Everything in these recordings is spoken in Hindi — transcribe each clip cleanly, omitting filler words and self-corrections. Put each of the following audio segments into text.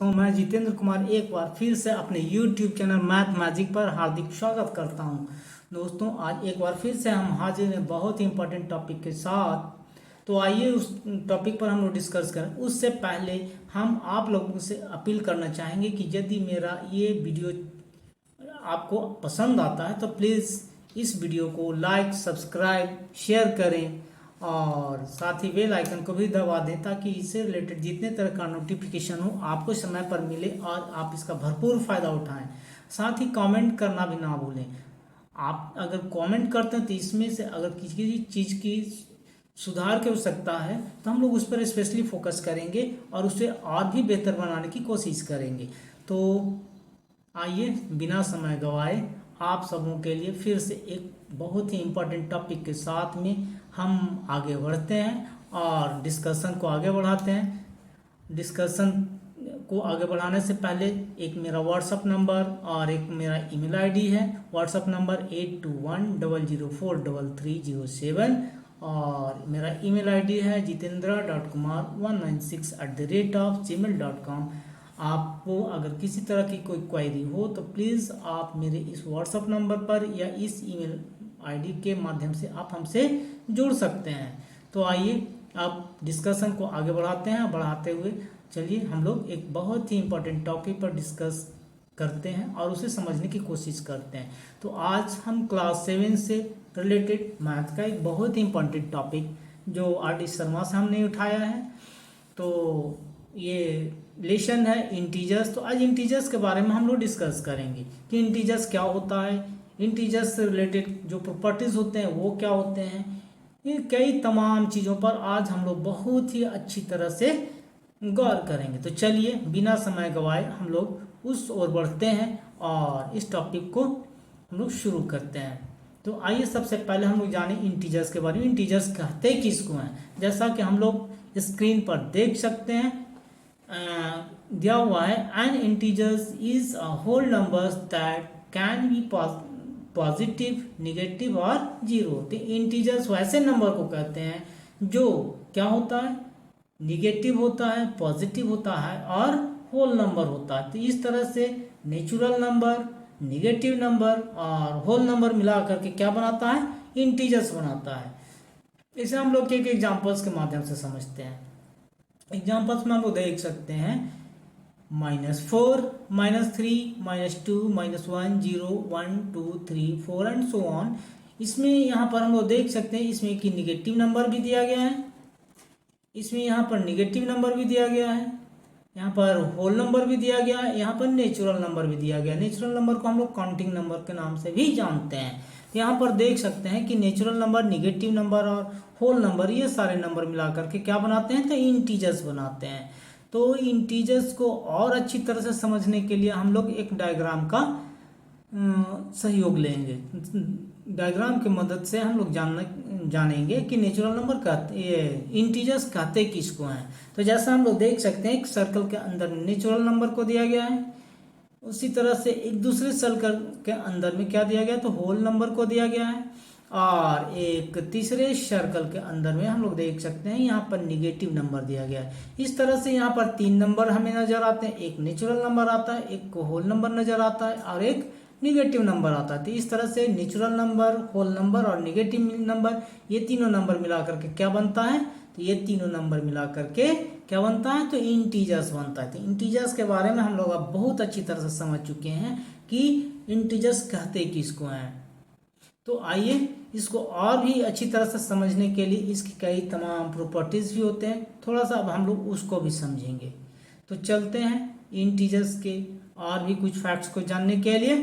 तो मैं जितेंद्र कुमार एक बार फिर से अपने YouTube चैनल मैथ मैजिक पर हार्दिक स्वागत करता हूं। दोस्तों, आज एक बार फिर से हम हाजिर हैं बहुत ही इम्पोर्टेंट टॉपिक के साथ। तो आइए उस टॉपिक पर हम लोग डिस्कस करें। उससे पहले हम आप लोगों से अपील करना चाहेंगे कि यदि मेरा ये वीडियो आपको पसंद आता है तो प्लीज़ इस वीडियो को लाइक, सब्सक्राइब, शेयर करें और साथ ही बेल आइकन को भी दबा दें ताकि इससे रिलेटेड जितने तरह का नोटिफिकेशन हो आपको समय पर मिले और आप इसका भरपूर फायदा उठाएं। साथ ही कमेंट करना भी ना भूलें। आप अगर कमेंट करते हैं तो इसमें से अगर किसी चीज़ की सुधार की आवश्यकता है तो हम लोग उस पर स्पेशली फोकस करेंगे और उसे और भी बेहतर बनाने की कोशिश करेंगे। तो आइए बिना समय गवाए आप सबों के लिए फिर से एक बहुत ही इम्पोर्टेंट टॉपिक के साथ में हम आगे बढ़ते हैं और डिस्कशन को आगे बढ़ाते हैं। डिस्कशन को आगे बढ़ाने से पहले एक मेरा व्हाट्सअप नंबर और एक मेरा ईमेल आईडी है। व्हाट्सअप नंबर 8210043307 और मेरा ईमेल आईडी है jitendra.kumar196@gmail.com। आपको अगर किसी तरह की कोई क्वेरी हो तो प्लीज़ आप मेरे इस व्हाट्सअप नंबर पर या इस ईमेल आईडी के माध्यम से आप हमसे जुड़ सकते हैं। तो आइए अब डिस्कशन को आगे बढ़ाते हैं। बढ़ाते हुए चलिए हम लोग एक बहुत ही इम्पोर्टेंट टॉपिक पर डिस्कस करते हैं और उसे समझने की कोशिश करते हैं। तो आज हम क्लास 7 से रिलेटेड मैथ का एक बहुत ही इम्पोर्टेंट टॉपिक जो आर.डी. शर्मा से हमने उठाया है। तो ये लेसन है इंटीजर्स। तो आज इंटीजर्स के बारे में हम लोग डिस्कस करेंगे कि इंटीजर्स क्या होता है, इंटीजर्स से रिलेटेड जो प्रॉपर्टीज होते हैं वो क्या होते हैं। ये कई तमाम चीज़ों पर आज हम लोग बहुत ही अच्छी तरह से गौर करेंगे। तो चलिए बिना समय गवाए हम लोग उस ओर बढ़ते हैं और इस टॉपिक को हम लोग शुरू करते हैं। तो आइए सबसे पहले हम लोग जाने इंटीजर्स के बारे में। इंटीजर्स कहते किसको हैं, जैसा कि हम लोग स्क्रीन पर देख सकते हैं दिया हुआ है। An integers is a whole numbers that can be positive, negative और जीरो। तो इंटीजर्स वैसे नंबर को कहते हैं जो क्या होता है, निगेटिव होता है, पॉजिटिव होता है और होल नंबर होता है। तो इस तरह से नेचुरल नंबर, निगेटिव नंबर और होल नंबर मिला करके क्या बनाता है, इंटीजर्स बनाता है। इसे हम लोग एक एग्जांपल्स के माध्यम से समझते हैं। एग्जांपल्स में हम लोग देख सकते हैं -4, -3, -2, -1, 0, 1, 2, 3, 4 एंड सो ऑन। इसमें यहाँ पर हम लोग देख सकते हैं इसमें कि निगेटिव नंबर भी दिया गया है, इसमें यहाँ पर निगेटिव नंबर भी दिया गया है, यहाँ पर होल नंबर भी दिया गया है, यहाँ पर नेचुरल नंबर भी दिया गया है। नेचुरल नंबर को हम लोग काउंटिंग नंबर के नाम से भी जानते हैं। तो यहाँ पर देख सकते हैं कि नेचुरल नंबर, निगेटिव नंबर और होल नंबर ये सारे नंबर मिला करके क्या बनाते हैं, तो इंटीजर्स बनाते हैं। तो इंटीजर्स को और अच्छी तरह से समझने के लिए हम लोग एक डायग्राम का सहयोग लेंगे। डायग्राम की मदद से हम लोग जानेंगे कि नेचुरल नंबर कहते, इंटीजर्स कहते किसको हैं। तो जैसा हम लोग देख सकते हैं एक सर्कल के अंदर नेचुरल नंबर को दिया गया है, उसी तरह से एक दूसरे सर्कल के अंदर में क्या दिया गया, तो होल नंबर को दिया गया है और एक तीसरे सर्कल के अंदर में हम लोग देख सकते हैं यहाँ पर निगेटिव नंबर दिया गया है। इस तरह से यहाँ पर 3 नंबर हमें नजर आते हैं, एक नेचुरल नंबर आता है, एक होल नंबर नजर आता है और एक निगेटिव नंबर आता है। तो इस तरह से नेचुरल नंबर, होल नंबर और निगेटिव नंबर ये तीनों नंबर मिला करके क्या बनता है, तो ये तीनों नंबर मिला करके क्या बनता है, तो इंटीजर्स बनता है। तो इंटीजर्स के बारे में हम लोग अब बहुत अच्छी तरह से समझ चुके हैं कि इंटीजर्स कहते किसको हैं। तो आइए इसको और भी अच्छी तरह से समझने के लिए इसकी कई तमाम प्रॉपर्टीज भी होते हैं, थोड़ा सा अब हम लोग उसको भी समझेंगे। तो चलते हैं इंटीजर्स के और भी कुछ फैक्ट्स को जानने के लिए।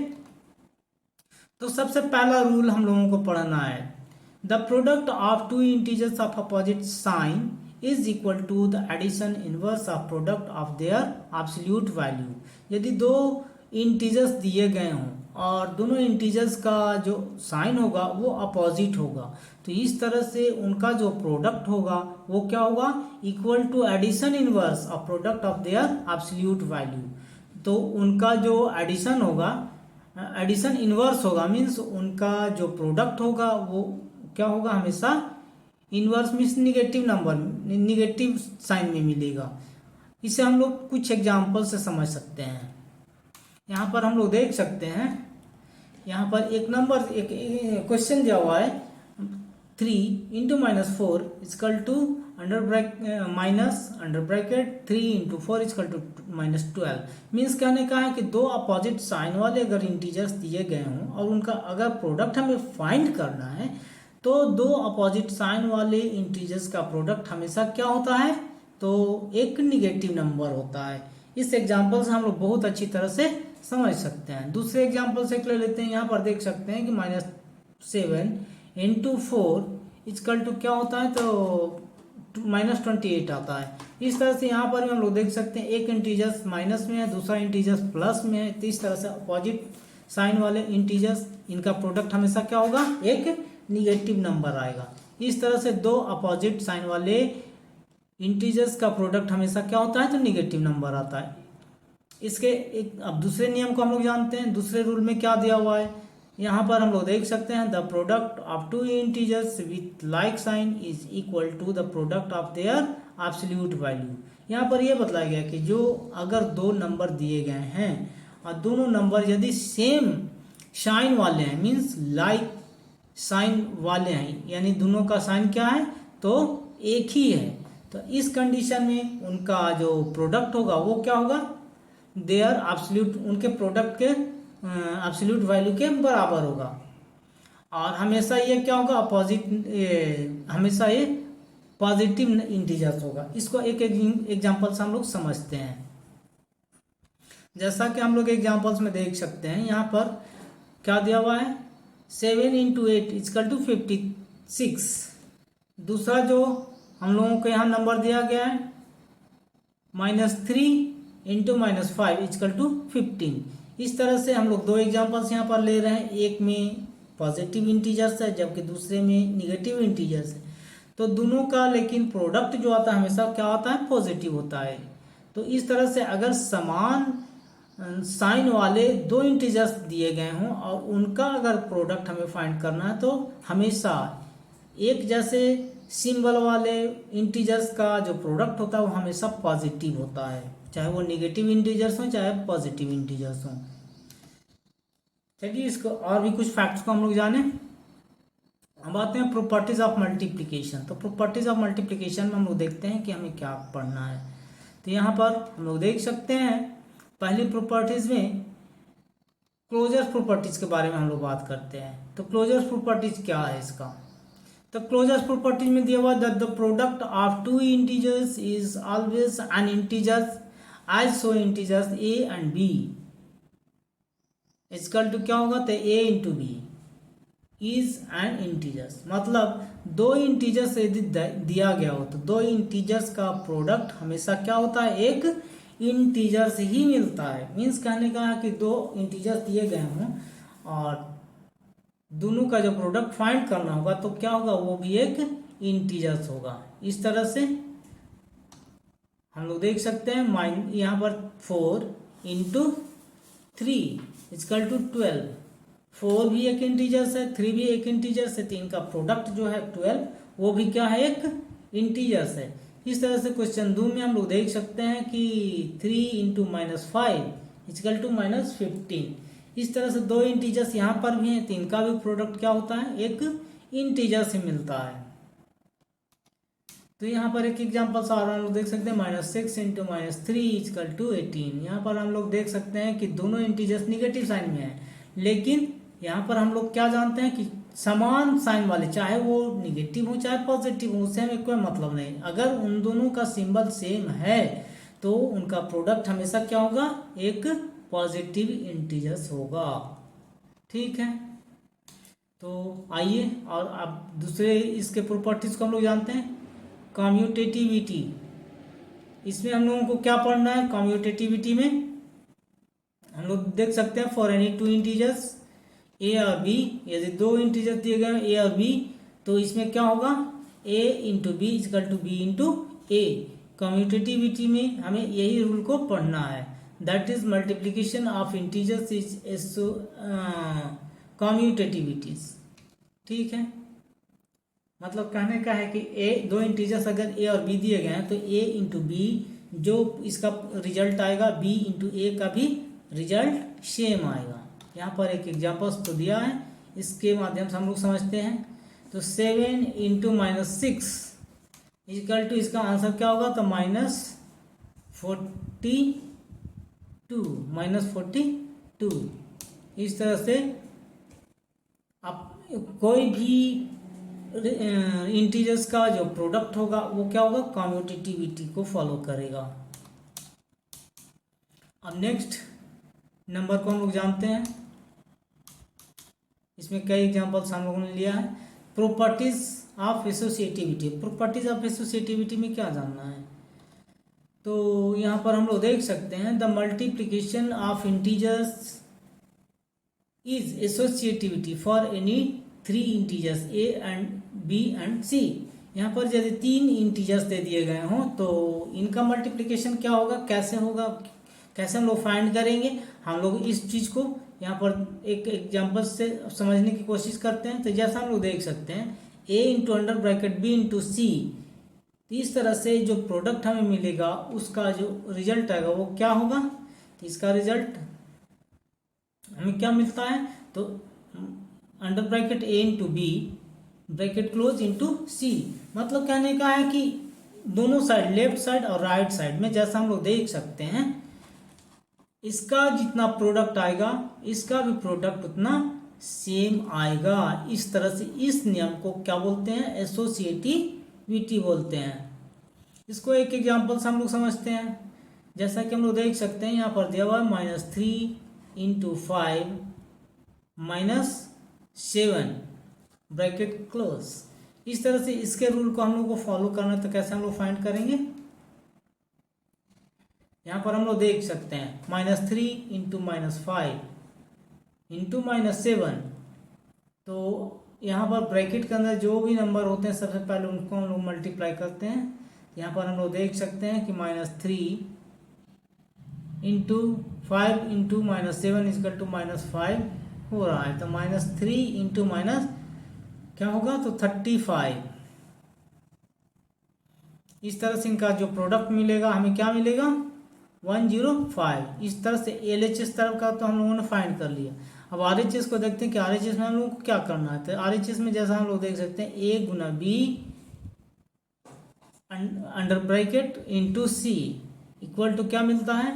तो सबसे पहला रूल हम लोगों को पढ़ना है, the product of two integers of opposite sign is equal to the addition inverse of product of their absolute value. यदि दो इंटीजर्स दिए गए हों और दोनों इंटीजर्स का जो साइन होगा वो अपोजिट होगा, तो इस तरह से उनका जो प्रोडक्ट होगा वो क्या होगा, equal to addition inverse of product of their absolute value. तो उनका जो एडिशन होगा, एडिशन इनवर्स होगा, मीन्स उनका जो प्रोडक्ट होगा वो क्या होगा, हमेशा inverse means negative number, negative sign में मिलेगा। इसे हम लोग कुछ एग्जाम्पल से समझ सकते हैं। यहाँ पर हम लोग देख सकते हैं, यहाँ पर एक नंबर एक क्वेश्चन दिया हुआ है 3 × -4 is equal to under bracket 3 × 4 is equal to -12। Means कहने का है कि दो अपोजिट साइन वाले अगर इंटीजर्स दिए गए हों और उनका अगर प्रोडक्ट हमें फाइंड करना है तो दो अपोजिट साइन वाले इंटीजर्स का प्रोडक्ट हमेशा क्या होता है, तो एक निगेटिव नंबर होता है। इस एग्जाम्पल से हम लोग बहुत अच्छी तरह से समझ सकते हैं। दूसरे एग्जाम्पल से ले लेते हैं। यहाँ पर देख सकते हैं कि -7 × 4 इजकल टू क्या होता है, तो -28 आता है। इस तरह से यहाँ पर भी हम लोग देख सकते हैं एक इंटीजर्स माइनस में है, दूसरा इंटीजर्स प्लस में है। तो इस तरह से अपोजिट साइन वाले इंटीजर्स इनका प्रोडक्ट हमेशा क्या होगा, एक निगेटिव नंबर आएगा। इस तरह से दो अपोजिट साइन वाले इंटीजर्स का प्रोडक्ट हमेशा क्या होता है, तो निगेटिव नंबर आता है। इसके एक अब दूसरे नियम को हम लोग जानते हैं। दूसरे रूल में क्या दिया हुआ है, यहाँ पर हम लोग देख सकते हैं the product of two integers with like sign is equal to the product of their absolute value. यहाँ पर यह बतलाया गया कि जो अगर दो नंबर दिए गए हैं और दोनों नंबर यदि सेम साइन वाले हैं, मीन्स लाइक साइन वाले हैं, यानी दोनों का साइन क्या है, तो एक ही है, तो इस कंडीशन में उनका जो प्रोडक्ट होगा वो क्या होगा, देयर एब्सोल्यूट, उनके प्रोडक्ट के एब्सोल्यूट वैल्यू के बराबर होगा। और हमेशा ये क्या होगा, हमेशा ये पॉजिटिव इंटीजर्स होगा। इसको एक एग्जांपल से हम लोग समझते हैं। जैसा कि हम लोग एग्जांपल्स में देख सकते हैं, यहाँ पर क्या दिया हुआ है, 7 × 8 इजकल टू 56। दूसरा जो हम लोगों को यहाँ नंबर दिया गया है -3 × -5 इजकल टू 15। इस तरह से हम लोग दो एग्जांपल्स यहाँ पर ले रहे हैं। एक में पॉजिटिव इंटीजर्स है जबकि दूसरे में निगेटिव इंटीजर्स है। तो दोनों का लेकिन प्रोडक्ट जो आता है हमेशा क्या होता है, पॉजिटिव होता है। तो इस तरह से अगर समान साइन वाले दो इंटीजर्स दिए गए हों और उनका अगर प्रोडक्ट हमें फाइंड करना है तो हमेशा एक जैसे सिंबल वाले इंटीजर्स का जो प्रोडक्ट होता है वो हमेशा पॉजिटिव होता है, चाहे वो निगेटिव इंटीजर्स हों चाहे पॉजिटिव इंटीजर्स हों। चलिए इसको और भी कुछ फैक्ट्स को हम लोग जाने। अब आते हैं प्रॉपर्टीज ऑफ मल्टीप्लिकेशन। तो प्रॉपर्टीज ऑफ मल्टीप्लिकेशन में हम लोग देखते हैं कि हमें क्या पढ़ना है। तो यहाँ पर हम लोग देख सकते हैं पहली प्रॉपर्टीज में क्लोजर प्रॉपर्टीज के बारे में हम लोग बात करते हैं। तो क्लोजर प्रॉपर्टीज क्या है इसका, तो क्लोजर प्रॉपर्टीज में दिया हुआ that the product of two integers is always an integers as so integers a and b is equal to क्या होगा, तो a × b is an integers. मतलब दो इंटीजर्स यदि दिया गया हो तो दो इंटीजर्स का प्रोडक्ट हमेशा क्या होता है, एक इंटीजर्स ही मिलता है। मीन्स कहने का है कि दो इंटीजर्स दिए गए हों और दोनों का जो प्रोडक्ट फाइंड करना होगा तो क्या होगा, वो भी एक इंटीजर्स होगा। इस तरह से हम लोग देख सकते हैं यहाँ पर 4 × 3 इजकल टू 12। 4 भी एक इंटीजर्स है, 3 भी एक इंटीजर्स है, तो इनका प्रोडक्ट जो है 12 वो भी क्या है, एक इंटीजर्स है। इस तरह से क्वेश्चन 2 में हम लोग देख सकते हैं कि 3 × -5 इजकल टू -15। इस तरह से दो इंटीजर्स यहाँ पर भी हैं तो इनका भी प्रोडक्ट क्या होता है, एक इंटीजर से मिलता है। तो यहाँ पर एक एग्जांपल सा और हम लोग देख सकते हैं -6 × -3 इजकल टू 18। यहाँ पर हम लोग देख सकते हैं कि दोनों इंटीजर्स निगेटिव साइन में है, लेकिन यहाँ पर हम लोग क्या जानते हैं कि समान साइन वाले, चाहे वो निगेटिव हो चाहे पॉजिटिव हो, उससे हमें कोई मतलब नहीं। अगर उन दोनों का सिंबल सेम है तो उनका प्रोडक्ट हमेशा क्या होगा, एक पॉजिटिव इंटीजर्स होगा। ठीक है, तो आइए और अब दूसरे इसके प्रॉपर्टीज को हम लोग जानते हैं। कम्यूटेटिविटी, इसमें हम लोगों को क्या पढ़ना है, कम्यूटेटिविटी में हम लोग देख सकते हैं for any two integers a और b, यदि दो इंटीजर्स दिए गए a और b तो इसमें क्या होगा, a × b is equal to b × a। Commutativity में हमें यही रूल को पढ़ना है, that is multiplication of integers is commutativities. ठीक है, मतलब कहने का है कि दो इंटीजर्स अगर a और b दिए गए हैं तो a × b जो इसका रिजल्ट आएगा b इंटू ए का भी रिजल्ट सेम आएगा। यहाँ पर एक एग्जाम्पल्स तो दिया है, इसके माध्यम से हम लोग समझते हैं। तो 7 इंटू -6 इक्वल टू, इसका आंसर क्या होगा, तो -42। इस तरह से आप कोई भी इंटीजर्स का जो प्रोडक्ट होगा वो क्या होगा, कम्यूटेटिविटी को फॉलो करेगा। अब नेक्स्ट नंबर को हम लोग जानते हैं, इसमें कई एग्जांपल्स हम लोगों ने लिया है। Properties of associativity. Properties of associativity में क्या जानना है, तो यहाँ पर हम लोग देख सकते हैं, the multiplication of integers is associativity for any 3 integers A and B and C. यहाँ पर यदि 3 इंटीजर्स दे दिए गए हों तो इनका मल्टीप्लिकेशन क्या होगा, कैसे होगा, कैसे हम लोग फाइंड करेंगे। हम लोग इस चीज़ को यहाँ पर एक एग्जांपल से समझने की कोशिश करते हैं। तो जैसा हम लोग देख सकते हैं, a into under bracket b into C, इस तरह से जो प्रोडक्ट हमें मिलेगा उसका जो रिजल्ट आएगा वो क्या होगा। तो इसका रिजल्ट हमें क्या मिलता है, तो under bracket a into B bracket close into C. मतलब कहने का है कि दोनों साइड, लेफ्ट साइड और राइट साइड में, जैसा हम लोग देख सकते हैं, इसका जितना प्रोडक्ट आएगा इसका भी प्रोडक्ट उतना सेम आएगा। इस तरह से इस नियम को क्या बोलते हैं, एसोसिएटिविटी बोलते हैं। इसको एक एग्जांपल से हम लोग समझते हैं। जैसा कि हम लोग देख सकते हैं, यहाँ पर दिया हुआ है -3 इंटू 5 -7 ब्रैकेट क्लोज। इस तरह से इसके रूल को हम लोग को फॉलो करना है। तो कैसे हम लोग फाइंड करेंगे, यहाँ पर हम लोग देख सकते हैं -3 इंटू -5 इंटू -7। तो यहाँ पर ब्रैकेट के अंदर जो भी नंबर होते हैं सबसे पहले उनको हम लोग मल्टीप्लाई करते हैं। यहाँ पर हम लोग देख सकते हैं कि -3 इंटू 5 इंटू -7 इक्वल टू -5 हो रहा है। तो -3 इंटू माइनस क्या होगा, तो 35। इस तरह से इनका जो प्रोडक्ट मिलेगा हमें क्या मिलेगा, 105। इस तरह से LHS तरफ का तो हम लोगों ने फाइंड कर लिया। अब RHS को देखते हैं कि RHS में हम लोगों को क्या करना है। तो RHS में जैसा हम लोग देख सकते हैं, A गुना B under bracket into C equal to क्या मिलता है।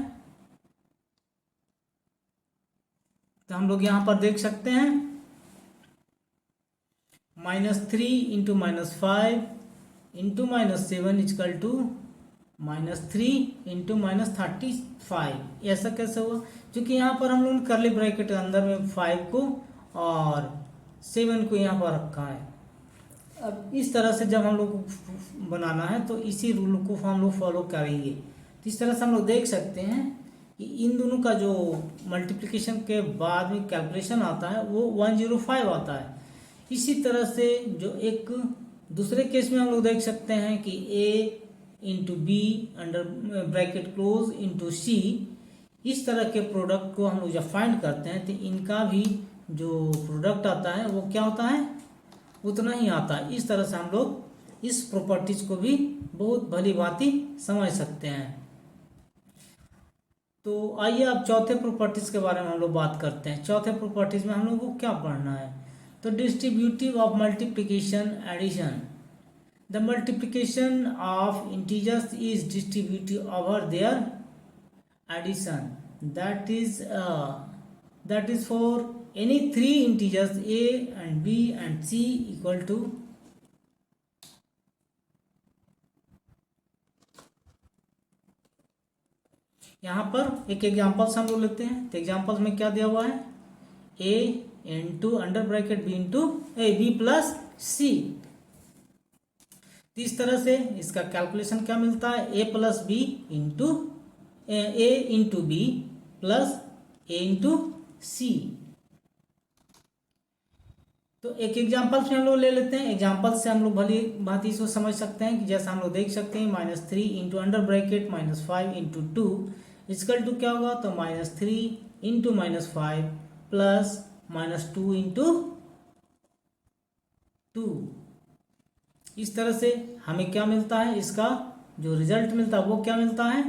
तो हम लोग यहाँ पर देख सकते हैं -3 into -5 into -7 equal to -3 into -35। ऐसा कैसे हुआ, क्योंकि यहाँ पर हम लोगों ने करली ब्रैकेट के अंदर में 5 को और 7 को यहाँ पर रखा है। अब इस तरह से जब हम लोग को बनाना है तो इसी रूल को हम लोग फॉलो करेंगे। तो इस तरह से हम लोग देख सकते हैं कि इन दोनों का जो मल्टीप्लिकेशन के बाद में कैलकुलेशन आता है वो 105 आता है। इसी तरह से जो एक दूसरे केस में हम लोग देख सकते हैं कि A into B under bracket close into C, इस तरह के प्रोडक्ट को हम लोग जब फाइंड करते हैं तो इनका भी जो प्रोडक्ट आता है वो क्या होता है, उतना ही आता है। इस तरह से हम लोग इस प्रॉपर्टीज को भी बहुत भली भांति समझ सकते हैं। तो आइए अब चौथे प्रॉपर्टीज के बारे में हम लोग बात करते हैं। चौथे प्रॉपर्टीज में हम लोग को क्या पढ़ना है, तो distributive of multiplication addition. The multiplication of integers is distributive over their addition. That is for any 3 integers a and b and c equal to यहाँ पर एक एग्जाम्पल्स हम लोग लेते हैं। तो एग्जाम्पल्स में क्या दिया हुआ है, a into under bracket b into b plus C. इस तरह से इसका कैलकुलेशन क्या मिलता है, a plus B into A into B plus A into C. तो एक एग्जाम्पल से हम लोग ले लेते हैं। एग्जाम्पल से हम लोग भली भांति इसको समझ सकते हैं कि जैसा हम लोग देख सकते हैं -3 into under bracket -5 into 2 equal to क्या होगा, तो -3 इंटू -5 प्लस -2 इंटू 2। इस तरह से हमें क्या मिलता है, इसका जो रिजल्ट मिलता है वो क्या मिलता है,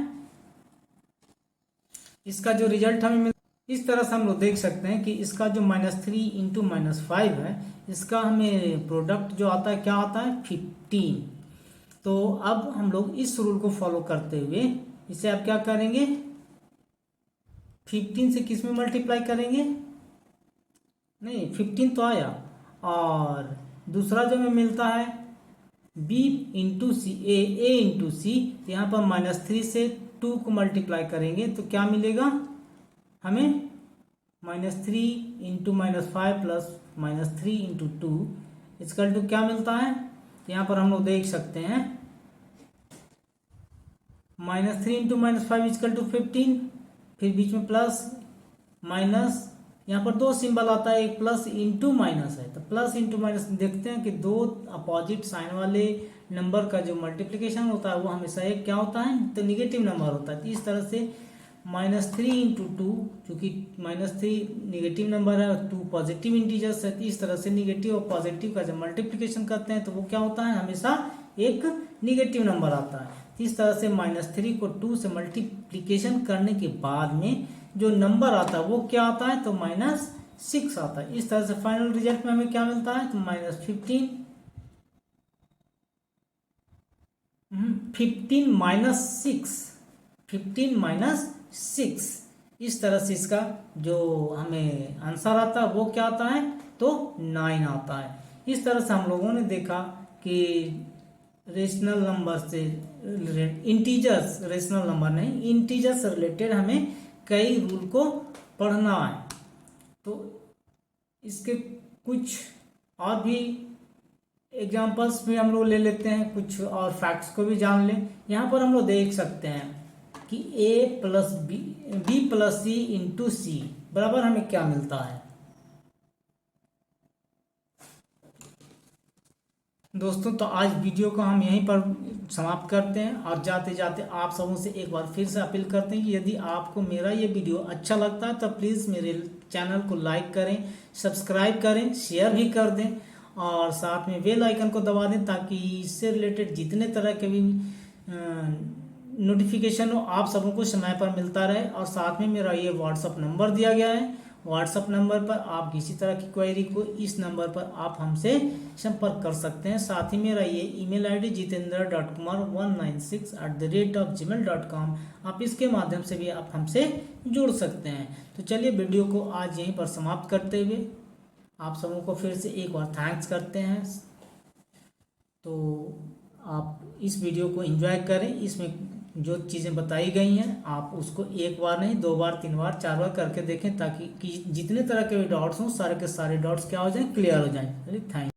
इसका जो रिजल्ट हमें मिलता है, इस तरह से हम लोग देख सकते हैं कि इसका जो -3 इंटू -5 है, इसका हमें प्रोडक्ट जो आता है क्या आता है 15। तो अब हम लोग इस रूल को फॉलो करते हुए इसे आप क्या करेंगे, 15 से किस में मल्टीप्लाई करेंगे, नहीं 15 तो आया, और दूसरा जो हमें मिलता है बी इंटू सी, ए इंटू सी, यहाँ पर -3 से 2 को मल्टीप्लाई करेंगे तो क्या मिलेगा हमें, -3 इंटू -5 प्लस -3 इंटू 2 इसका टू क्या मिलता है, यहाँ पर हम लोग देख सकते हैं -3 इंटू -5 इजकल टू 15, फिर बीच में प्लस माइनस, यहाँ पर दो सिंबल आता है, एक प्लस इंटू माइनस है, तो प्लस इंटू माइनस देखते हैं कि दो अपोजिट साइन वाले नंबर का जो मल्टीप्लिकेशन होता है वो हमेशा एक क्या होता है, तो निगेटिव नंबर होता है। तो इस तरह से -3 इंटू 2, चूँकि -3 निगेटिव नंबर है और 2 पॉजिटिव इंटीजर्स है, तो इस तरह से निगेटिव और पॉजिटिव का जब मल्टीप्लिकेशन करते हैं तो वो क्या होता है, हमेशा एक निगेटिव नंबर आता है। इस तरह से -3 को 2 से मल्टीप्लिकेशन करने के बाद में जो नंबर आता है वो क्या आता है, तो -6 आता है। इस तरह से फाइनल रिजल्ट में हमें क्या मिलता है, तो -15 15 -6 इस तरह से इसका जो हमें आंसर आता है वो क्या आता है, तो 9 आता है। इस तरह से हम लोगों ने देखा कि रेशनल नंबर से इंटीजर्स, रेशनल नंबर नहीं इंटीजर्स से रिलेटेड हमें कई रूल को पढ़ना है। तो इसके कुछ और भी एग्जांपल्स भी हम लोग ले लेते हैं, कुछ और फैक्ट्स को भी जान लें। यहाँ पर हम लोग देख सकते हैं कि a plus B plus C into C बराबर हमें क्या मिलता है। दोस्तों तो आज वीडियो को हम यहीं पर समाप्त करते हैं, और जाते जाते आप सबों से एक बार फिर से अपील करते हैं कि यदि आपको मेरा ये वीडियो अच्छा लगता है तो प्लीज़ मेरे चैनल को लाइक करें, सब्सक्राइब करें, शेयर भी कर दें, और साथ में बेल आइकन को दबा दें ताकि इससे रिलेटेड जितने तरह के भी नोटिफिकेशन हो आप सबों को समय पर मिलता रहे। और साथ में मेरा ये व्हाट्सअप नंबर दिया गया है, व्हाट्सअप नंबर पर आप किसी तरह की क्वेरी को इस नंबर पर आप हमसे संपर्क कर सकते हैं। साथ ही मेरा ये ईमेल आईडी jitendra.kumar196@gmail.com, आप इसके माध्यम से भी आप हमसे जुड़ सकते हैं। तो चलिए वीडियो को आज यहीं पर समाप्त करते हुए आप सबों को फिर से एक बार थैंक्स करते हैं। तो आप इस वीडियो को एंजॉय करें, इसमें जो चीज़ें बताई गई हैं आप उसको एक बार नहीं 2 बार 3 बार 4 बार करके देखें ताकि जितने तरह के डाउट्स हों सारे के सारे डाउट्स क्या हो जाएं, क्लियर हो जाएं। थैंक